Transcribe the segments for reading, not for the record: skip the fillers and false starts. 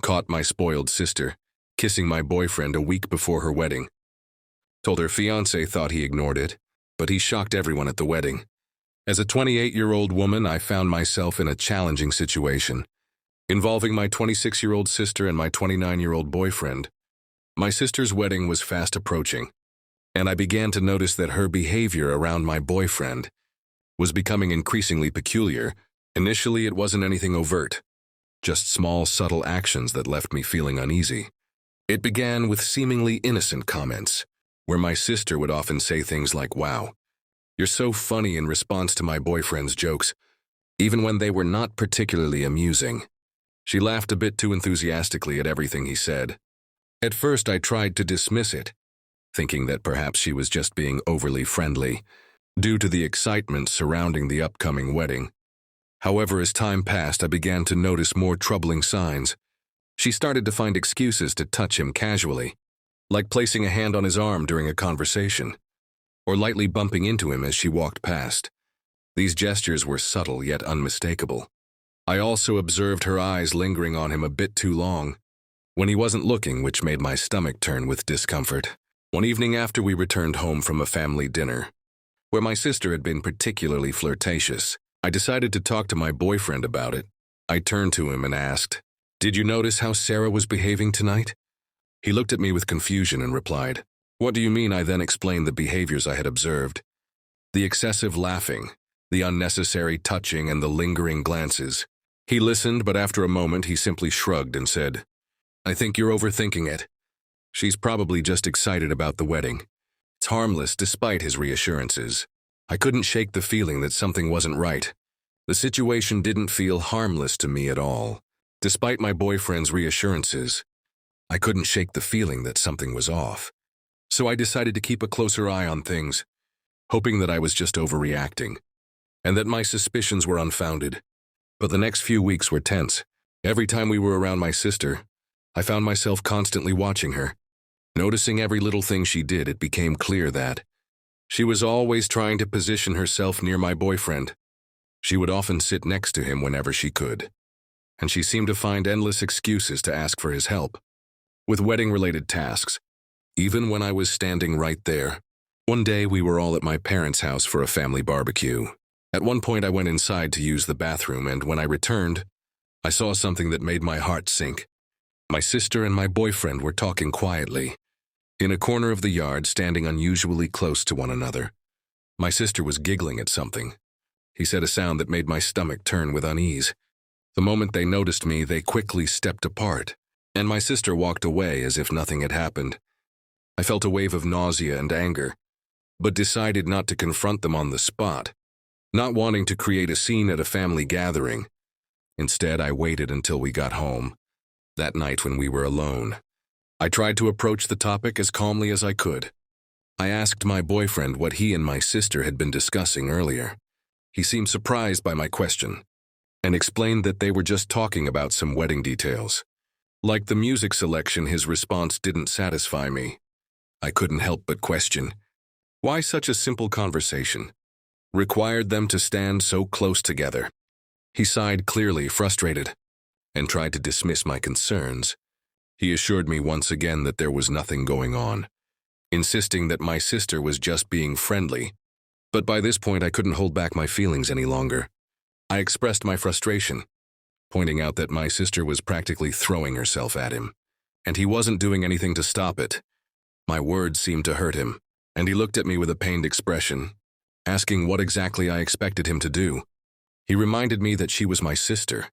Caught my spoiled sister kissing my boyfriend a week before her wedding. Told her fiancé thought he ignored it, but he shocked everyone at the wedding. As a 28-year-old woman, I found myself in a challenging situation, involving my 26-year-old sister and my 29-year-old boyfriend. My sister's wedding was fast approaching, and I began to notice that her behavior around my boyfriend was becoming increasingly peculiar. Initially, it wasn't anything overt, just small, subtle actions that left me feeling uneasy. It began with seemingly innocent comments, where my sister would often say things like, "Wow, you're so funny," in response to my boyfriend's jokes, even when they were not particularly amusing. She laughed a bit too enthusiastically at everything he said. At first, I tried to dismiss it, thinking that perhaps she was just being overly friendly, due to the excitement surrounding the upcoming wedding. However, as time passed, I began to notice more troubling signs. She started to find excuses to touch him casually, like placing a hand on his arm during a conversation, or lightly bumping into him as she walked past. These gestures were subtle yet unmistakable. I also observed her eyes lingering on him a bit too long, when he wasn't looking, which made my stomach turn with discomfort. One evening after we returned home from a family dinner, where my sister had been particularly flirtatious, I decided to talk to my boyfriend about it. I turned to him and asked, "Did you notice how Sarah was behaving tonight?" He looked at me with confusion and replied, "What do you mean?" I then explained the behaviors I had observed. The excessive laughing, the unnecessary touching, and the lingering glances. He listened, but after a moment he simply shrugged and said, "I think you're overthinking it. She's probably just excited about the wedding. It's harmless," despite his reassurances. I couldn't shake the feeling that something wasn't right. The situation didn't feel harmless to me at all. Despite my boyfriend's reassurances, I couldn't shake the feeling that something was off. So I decided to keep a closer eye on things, hoping that I was just overreacting, and that my suspicions were unfounded. But the next few weeks were tense. Every time we were around my sister, I found myself constantly watching her. Noticing every little thing she did, it became clear that she was always trying to position herself near my boyfriend. She would often sit next to him whenever she could, and she seemed to find endless excuses to ask for his help with wedding-related tasks, even when I was standing right there. One day, we were all at my parents' house for a family barbecue. At one point, I went inside to use the bathroom, and when I returned, I saw something that made my heart sink. My sister and my boyfriend were talking quietly, in a corner of the yard, standing unusually close to one another. My sister was giggling at something. He said a sound that made my stomach turn with unease. The moment they noticed me, they quickly stepped apart, and my sister walked away as if nothing had happened. I felt a wave of nausea and anger, but decided not to confront them on the spot, not wanting to create a scene at a family gathering. Instead, I waited until we got home. That night when we were alone, I tried to approach the topic as calmly as I could. I asked my boyfriend what he and my sister had been discussing earlier. He seemed surprised by my question, and explained that they were just talking about some wedding details. Like the music selection, his response didn't satisfy me. I couldn't help but question, why such a simple conversation required them to stand so close together? He sighed, clearly frustrated, and tried to dismiss my concerns. He assured me once again that there was nothing going on, insisting that my sister was just being friendly. But by this point, I couldn't hold back my feelings any longer. I expressed my frustration, pointing out that my sister was practically throwing herself at him, and he wasn't doing anything to stop it. My words seemed to hurt him, and he looked at me with a pained expression, asking what exactly I expected him to do. He reminded me that she was my sister,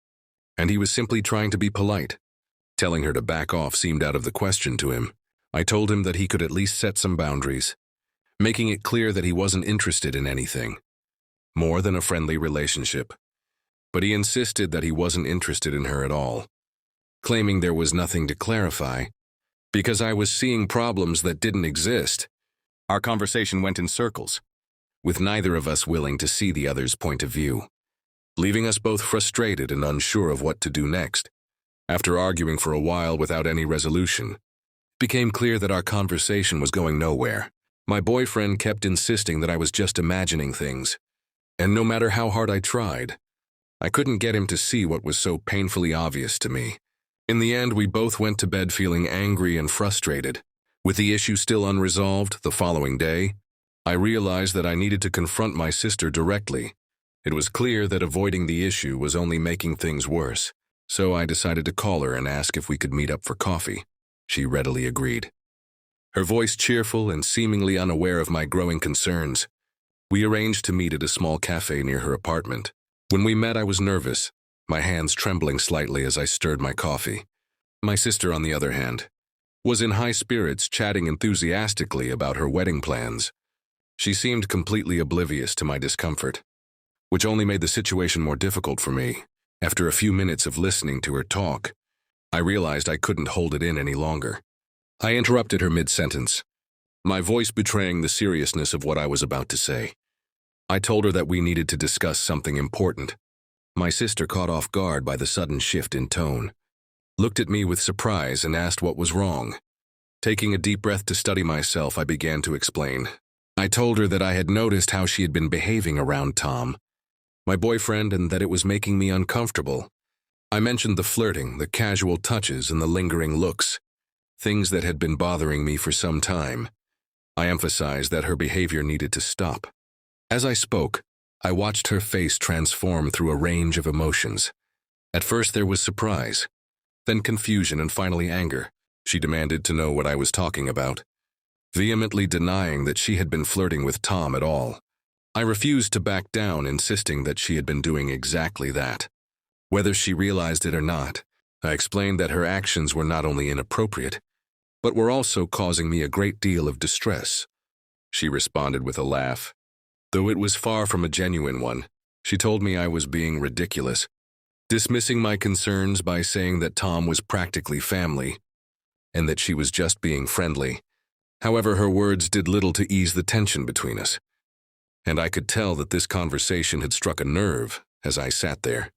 and he was simply trying to be polite. Telling her to back off seemed out of the question to him. I told him that he could at least set some boundaries, making it clear that he wasn't interested in anything more than a friendly relationship. But he insisted that he wasn't interested in her at all, claiming there was nothing to clarify, because I was seeing problems that didn't exist. Our conversation went in circles, with neither of us willing to see the other's point of view, leaving us both frustrated and unsure of what to do next. After arguing for a while without any resolution, it became clear that our conversation was going nowhere. My boyfriend kept insisting that I was just imagining things, and no matter how hard I tried, I couldn't get him to see what was so painfully obvious to me. In the end, we both went to bed feeling angry and frustrated. With the issue still unresolved, the following day, I realized that I needed to confront my sister directly. It was clear that avoiding the issue was only making things worse, so I decided to call her and ask if we could meet up for coffee. She readily agreed. Her voice cheerful and seemingly unaware of my growing concerns. We arranged to meet at a small cafe near her apartment. When we met, I was nervous, my hands trembling slightly as I stirred my coffee. My sister, on the other hand, was in high spirits, chatting enthusiastically about her wedding plans. She seemed completely oblivious to my discomfort, which only made the situation more difficult for me. After a few minutes of listening to her talk, I realized I couldn't hold it in any longer. I interrupted her mid-sentence, my voice betraying the seriousness of what I was about to say. I told her that we needed to discuss something important. My sister, caught off guard by the sudden shift in tone, looked at me with surprise and asked what was wrong. Taking a deep breath to steady myself, I began to explain. I told her that I had noticed how she had been behaving around Tom, my boyfriend, and that it was making me uncomfortable. I mentioned the flirting, the casual touches, and the lingering looks, things that had been bothering me for some time. I emphasized that her behavior needed to stop. As I spoke, I watched her face transform through a range of emotions. At first there was surprise, then confusion, and finally anger. She demanded to know what I was talking about, vehemently denying that she had been flirting with Tom at all. I refused to back down, insisting that she had been doing exactly that. Whether she realized it or not, I explained that her actions were not only inappropriate, but were also causing me a great deal of distress. She responded with a laugh. Though it was far from a genuine one, she told me I was being ridiculous, dismissing my concerns by saying that Tom was practically family, and that she was just being friendly. However, her words did little to ease the tension between us, and I could tell that this conversation had struck a nerve as I sat there.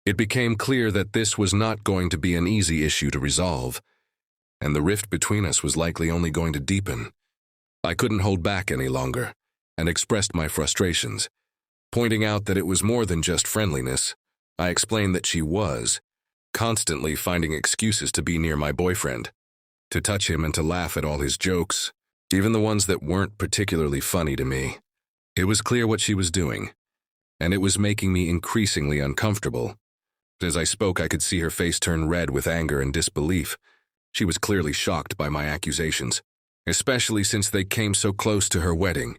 It became clear that this was not going to be an easy issue to resolve, and the rift between us was likely only going to deepen. I couldn't hold back any longer, and expressed my frustrations. Pointing out that it was more than just friendliness, I explained that she was constantly finding excuses to be near my boyfriend, to touch him and to laugh at all his jokes, even the ones that weren't particularly funny to me. It was clear what she was doing, and it was making me increasingly uncomfortable. As I spoke, I could see her face turn red with anger and disbelief. She was clearly shocked by my accusations, especially since they came so close to her wedding.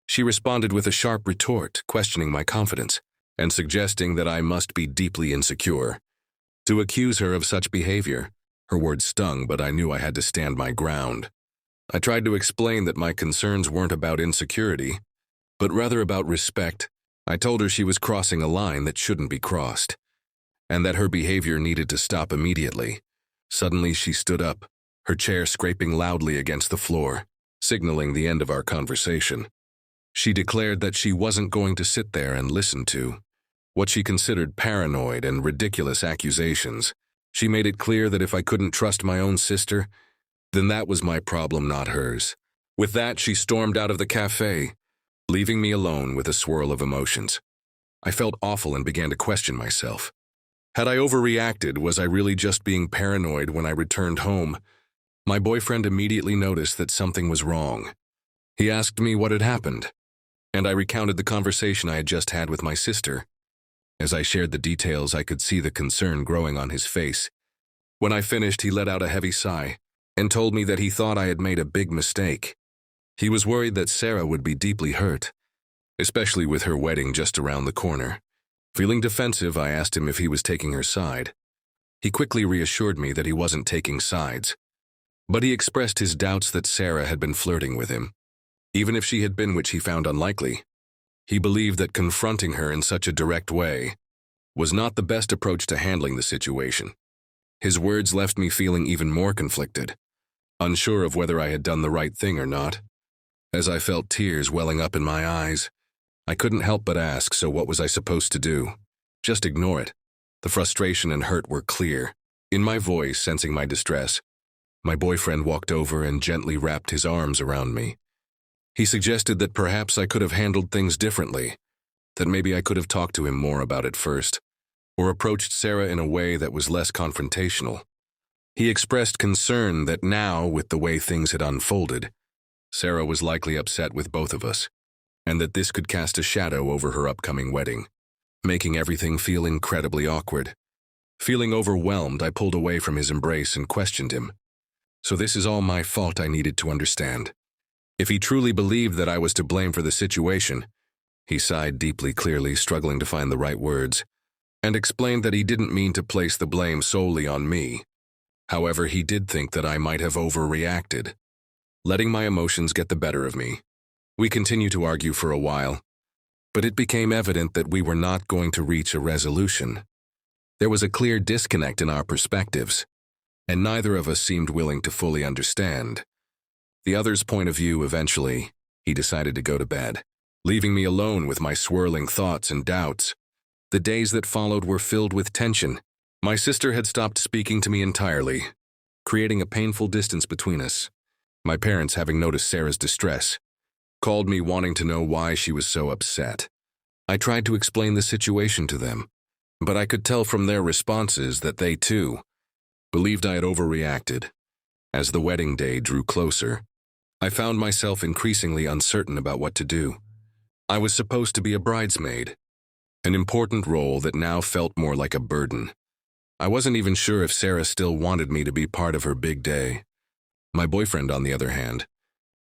She responded with a sharp retort, questioning my confidence, and suggesting that I must be deeply insecure. To accuse her of such behavior, her words stung, but I knew I had to stand my ground. I tried to explain that my concerns weren't about insecurity, but rather about respect. I told her she was crossing a line that shouldn't be crossed, and that her behavior needed to stop immediately. Suddenly she stood up, her chair scraping loudly against the floor, signaling the end of our conversation. She declared that she wasn't going to sit there and listen to what she considered paranoid and ridiculous accusations. She made it clear that if I couldn't trust my own sister, then that was my problem, not hers. With that, she stormed out of the cafe, leaving me alone with a swirl of emotions. I felt awful and began to question myself. Had I overreacted? Was I really just being paranoid? When I returned home, my boyfriend immediately noticed that something was wrong. He asked me what had happened, and I recounted the conversation I had just had with my sister. As I shared the details, I could see the concern growing on his face. When I finished, he let out a heavy sigh and told me that he thought I had made a big mistake. He was worried that Sarah would be deeply hurt, especially with her wedding just around the corner. Feeling defensive, I asked him if he was taking her side. He quickly reassured me that he wasn't taking sides, but he expressed his doubts that Sarah had been flirting with him, even if she had been, which he found unlikely. He believed that confronting her in such a direct way was not the best approach to handling the situation. His words left me feeling even more conflicted, unsure of whether I had done the right thing or not. As I felt tears welling up in my eyes, I couldn't help but ask, so what was I supposed to do? Just ignore it. The frustration and hurt were clear. In my voice, sensing my distress, my boyfriend walked over and gently wrapped his arms around me. He suggested that perhaps I could have handled things differently, that maybe I could have talked to him more about it first, or approached Sarah in a way that was less confrontational. He expressed concern that now, with the way things had unfolded, Sarah was likely upset with both of us, and that this could cast a shadow over her upcoming wedding, making everything feel incredibly awkward. Feeling overwhelmed, I pulled away from his embrace and questioned him. So this is all my fault, I needed to understand. If he truly believed that I was to blame for the situation, he sighed deeply, clearly struggling to find the right words, and explained that he didn't mean to place the blame solely on me. However, he did think that I might have overreacted, letting my emotions get the better of me. We continued to argue for a while, but it became evident that we were not going to reach a resolution. There was a clear disconnect in our perspectives, and neither of us seemed willing to fully understand the other's point of view. Eventually, he decided to go to bed, leaving me alone with my swirling thoughts and doubts. The days that followed were filled with tension. My sister had stopped speaking to me entirely, creating a painful distance between us. My parents, having noticed Sarah's distress, called me wanting to know why she was so upset. I tried to explain the situation to them, but I could tell from their responses that they, too, believed I had overreacted. As the wedding day drew closer, I found myself increasingly uncertain about what to do. I was supposed to be a bridesmaid, an important role that now felt more like a burden. I wasn't even sure if Sarah still wanted me to be part of her big day. My boyfriend, on the other hand,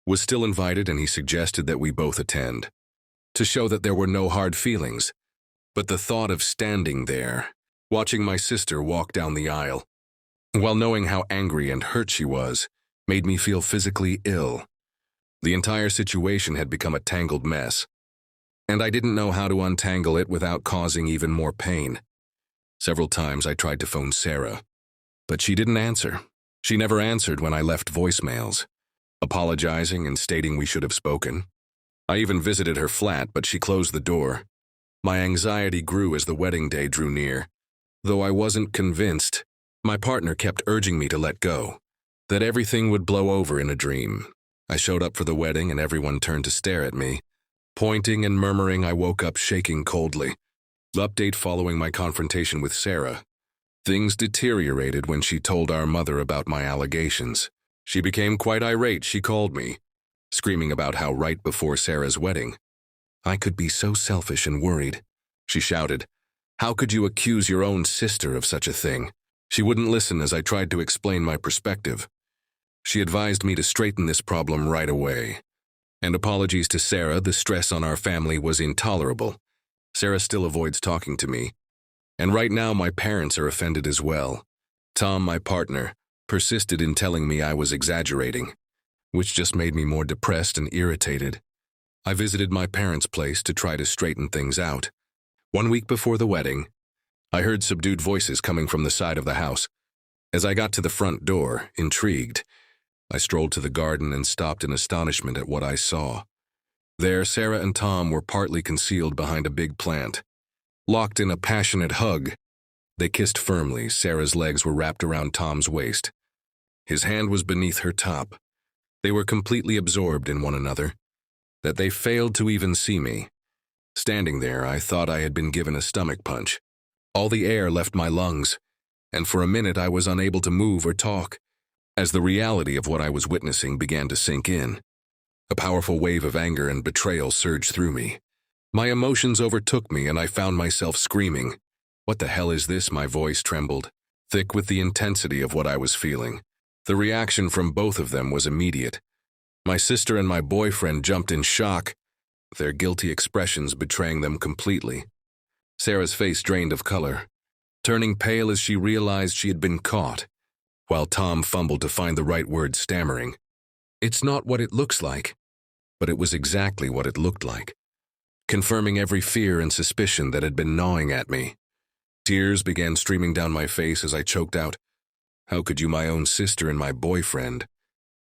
was still invited, and he suggested that we both attend, to show that there were no hard feelings. But the thought of standing there, watching my sister walk down the aisle, while knowing how angry and hurt she was, made me feel physically ill. The entire situation had become a tangled mess, and I didn't know how to untangle it without causing even more pain. Several times I tried to phone Sarah, but she didn't answer. She never answered when I left voicemails, apologizing and stating we should have spoken. I even visited her flat, but she closed the door. My anxiety grew as the wedding day drew near. Though I wasn't convinced, my partner kept urging me to let go, that everything would blow over in a dream. I showed up for the wedding and everyone turned to stare at me. Pointing and murmuring, I woke up shaking coldly. Update following my confrontation with Sarah. Things deteriorated when she told our mother about my allegations. She became quite irate. She called me, screaming about how right before Sarah's wedding, I could be so selfish and worried. She shouted, "How could you accuse your own sister of such a thing?" She wouldn't listen as I tried to explain my perspective. She advised me to straighten this problem right away. And apologies to Sarah, the stress on our family was intolerable. Sarah still avoids talking to me. And right now my parents are offended as well. Tom, my partner, persisted in telling me I was exaggerating, which just made me more depressed and irritated. I visited my parents' place to try to straighten things out. 1 week before the wedding, I heard subdued voices coming from the side of the house. As I got to the front door, intrigued, I strolled to the garden and stopped in astonishment at what I saw. There, Sarah and Tom were partly concealed behind a big plant. Locked in a passionate hug, they kissed firmly. Sarah's legs were wrapped around Tom's waist. His hand was beneath her top. They were completely absorbed in one another, that they failed to even see me. Standing there, I thought I had been given a stomach punch. All the air left my lungs, and for a minute I was unable to move or talk, as the reality of what I was witnessing began to sink in. A powerful wave of anger and betrayal surged through me. My emotions overtook me and I found myself screaming. "What the hell is this?" My voice trembled, thick with the intensity of what I was feeling. The reaction from both of them was immediate. My sister and my boyfriend jumped in shock, their guilty expressions betraying them completely. Sarah's face drained of color, turning pale as she realized she had been caught, while Tom fumbled to find the right words, stammering, "It's not what it looks like." But it was exactly what it looked like, confirming every fear and suspicion that had been gnawing at me. Tears began streaming down my face as I choked out, "How could you, my own sister and my boyfriend?"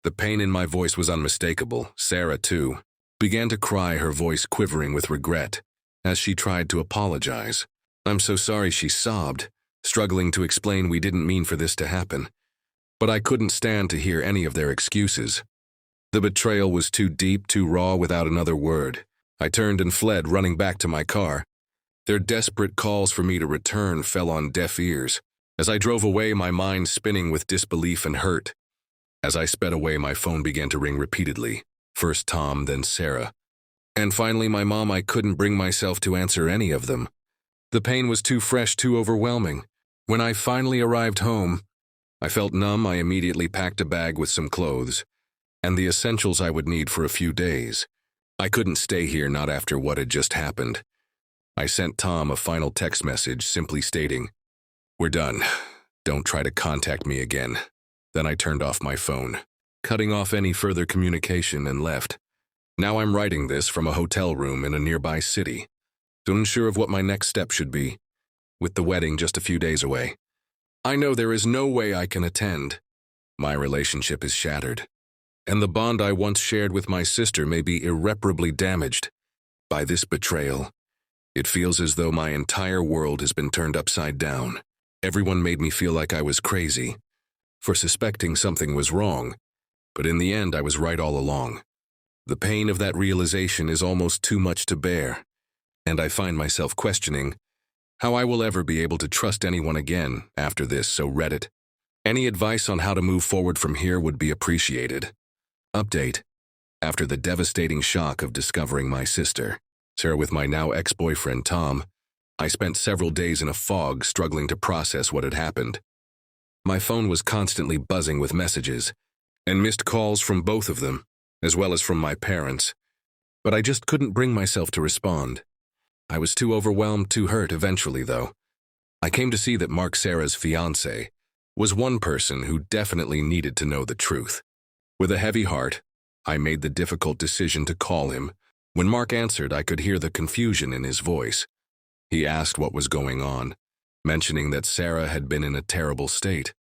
The pain in my voice was unmistakable. Sarah, too, began to cry, her voice quivering with regret, as she tried to apologize. "I'm so sorry," she sobbed, struggling to explain we didn't mean for this to happen. But I couldn't stand to hear any of their excuses. The betrayal was too deep, too raw, without another word. I turned and fled, running back to my car. Their desperate calls for me to return fell on deaf ears. As I drove away, my mind spinning with disbelief and hurt. As I sped away, my phone began to ring repeatedly. First Tom, then Sarah. And finally my mom. I couldn't bring myself to answer any of them. The pain was too fresh, too overwhelming. When I finally arrived home, I felt numb. I immediately packed a bag with some clothes and the essentials I would need for a few days. I couldn't stay here, not after what had just happened. I sent Tom a final text message simply stating, "We're done. Don't try to contact me again." Then I turned off my phone, cutting off any further communication, and left. Now I'm writing this from a hotel room in a nearby city, unsure of what my next step should be, with the wedding just a few days away. I know there is no way I can attend. My relationship is shattered, and the bond I once shared with my sister may be irreparably damaged by this betrayal. It feels as though my entire world has been turned upside down. Everyone made me feel like I was crazy for suspecting something was wrong, but in the end I was right all along. The pain of that realization is almost too much to bear, and I find myself questioning how I will ever be able to trust anyone again after this. So Reddit, any advice on how to move forward from here would be appreciated. Update. After the devastating shock of discovering my sister, Sarah, with my now ex-boyfriend Tom, I spent several days in a fog struggling to process what had happened. My phone was constantly buzzing with messages and missed calls from both of them, as well as from my parents. But I just couldn't bring myself to respond. I was too overwhelmed, too hurt. Eventually, though, I came to see that Mark, Sarah's fiancé, was one person who definitely needed to know the truth. With a heavy heart, I made the difficult decision to call him. When Mark answered, I could hear the confusion in his voice. He asked what was going on, mentioning that Sarah had been in a terrible state,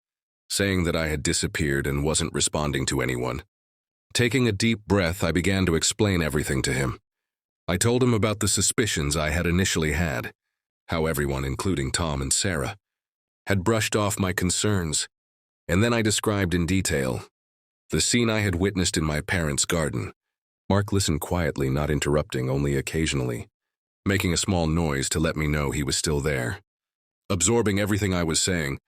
saying that I had disappeared and wasn't responding to anyone. Taking a deep breath, I began to explain everything to him. I told him about the suspicions I had initially had, how everyone, including Tom and Sarah, had brushed off my concerns, and then I described in detail the scene I had witnessed in my parents' garden. Mark listened quietly, not interrupting, only occasionally, making a small noise to let me know he was still there, absorbing everything I was saying.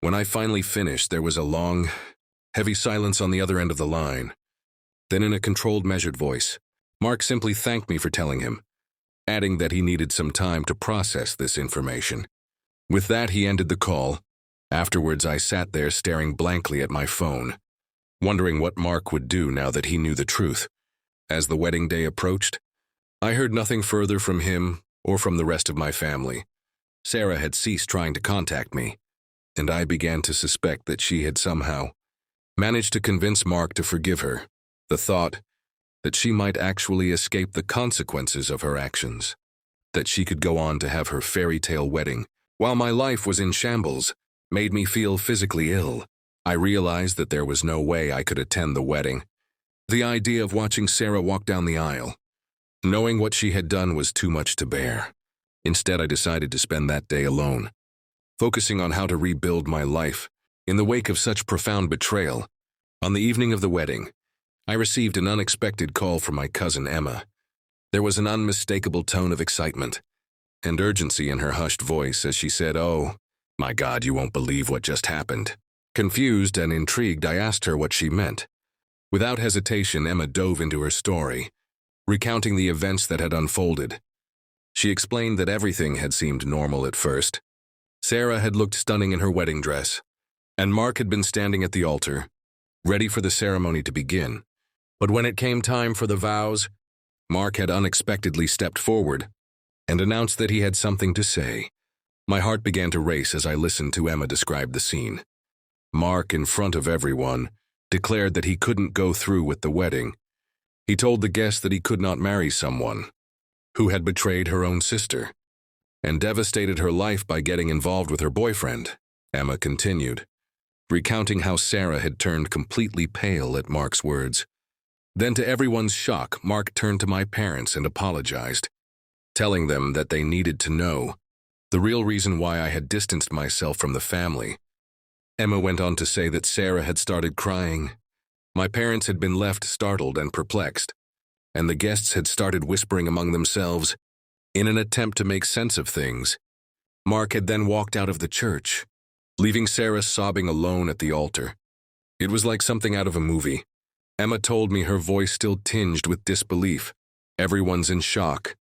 When I finally finished, there was a long, heavy silence on the other end of the line. Then, in a controlled, measured voice, Mark simply thanked me for telling him, adding that he needed some time to process this information. With that, he ended the call. Afterwards, I sat there staring blankly at my phone, wondering what Mark would do now that he knew the truth. As the wedding day approached, I heard nothing further from him or from the rest of my family. Sarah had ceased trying to contact me, and I began to suspect that she had somehow managed to convince Mark to forgive her. The thought that she might actually escape the consequences of her actions, that she could go on to have her fairy tale wedding while my life was in shambles, made me feel physically ill. I realized that there was no way I could attend the wedding. The idea of watching Sarah walk down the aisle, knowing what she had done, was too much to bear. Instead, I decided to spend that day alone, focusing on how to rebuild my life in the wake of such profound betrayal. On the evening of the wedding, I received an unexpected call from my cousin Emma. There was an unmistakable tone of excitement and urgency in her hushed voice as she said, "Oh, my God, you won't believe what just happened." Confused and intrigued, I asked her what she meant. Without hesitation, Emma dove into her story, recounting the events that had unfolded. She explained that everything had seemed normal at first. Sarah had looked stunning in her wedding dress, and Mark had been standing at the altar, ready for the ceremony to begin. But when it came time for the vows, Mark had unexpectedly stepped forward and announced that he had something to say. My heart began to race as I listened to Emma describe the scene. Mark, in front of everyone, declared that he couldn't go through with the wedding. He told the guests that he could not marry someone who had betrayed her own sister and devastated her life by getting involved with her boyfriend. Emma continued, recounting how Sarah had turned completely pale at Mark's words. Then, to everyone's shock, Mark turned to my parents and apologized, telling them that they needed to know the real reason why I had distanced myself from the family. Emma went on to say that Sarah had started crying. My parents had been left startled and perplexed, and the guests had started whispering among themselves in an attempt to make sense of things. Mark had then walked out of the church, leaving Sarah sobbing alone at the altar. It was like something out of a movie. Emma told me, her voice still tinged with disbelief. Everyone's in shock.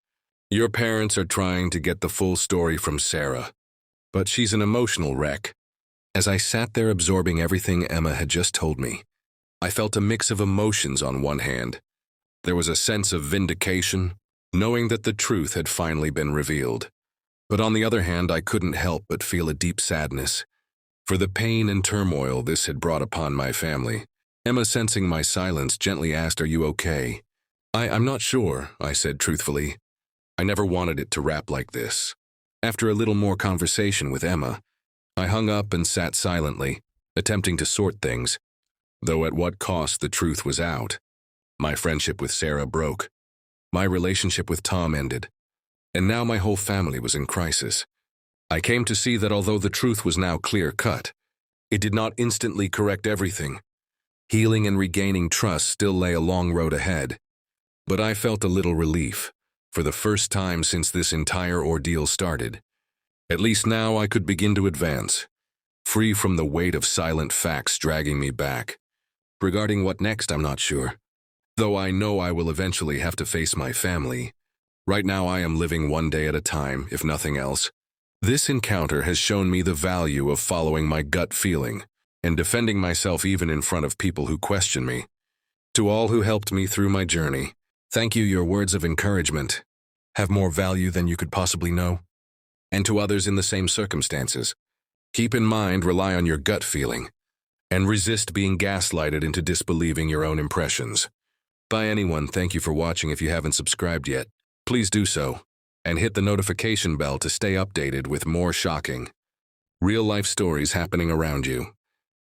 Your parents are trying to get the full story from Sarah, but she's an emotional wreck. As I sat there absorbing everything Emma had just told me, I felt a mix of emotions. On one hand, there was a sense of vindication, knowing that the truth had finally been revealed. But on the other hand, I couldn't help but feel a deep sadness for the pain and turmoil this had brought upon my family. Emma, sensing my silence, gently asked, "Are you okay?" I'm not sure," I said truthfully. I never wanted it to wrap like this. After a little more conversation with Emma, I hung up and sat silently, attempting to sort things, though at what cost the truth was out. My friendship with Sarah broke. My relationship with Tom ended. And now my whole family was in crisis. I came to see that although the truth was now clear-cut, it did not instantly correct everything. Healing and regaining trust still lay a long road ahead. But I felt a little relief, for the first time since this entire ordeal started. At least now I could begin to advance, free from the weight of silent facts dragging me back. Regarding what next, I'm not sure. Though I know I will eventually have to face my family. Right now I am living one day at a time, if nothing else. This encounter has shown me the value of following my gut feeling and defending myself even in front of people who question me. To all who helped me through my journey, thank you. Your words of encouragement have more value than you could possibly know. And to others in the same circumstances, keep in mind, rely on your gut feeling and resist being gaslighted into disbelieving your own impressions. By anyone, thank you for watching. If you haven't subscribed yet, please do so, and hit the notification bell to stay updated with more shocking, real-life stories happening around you.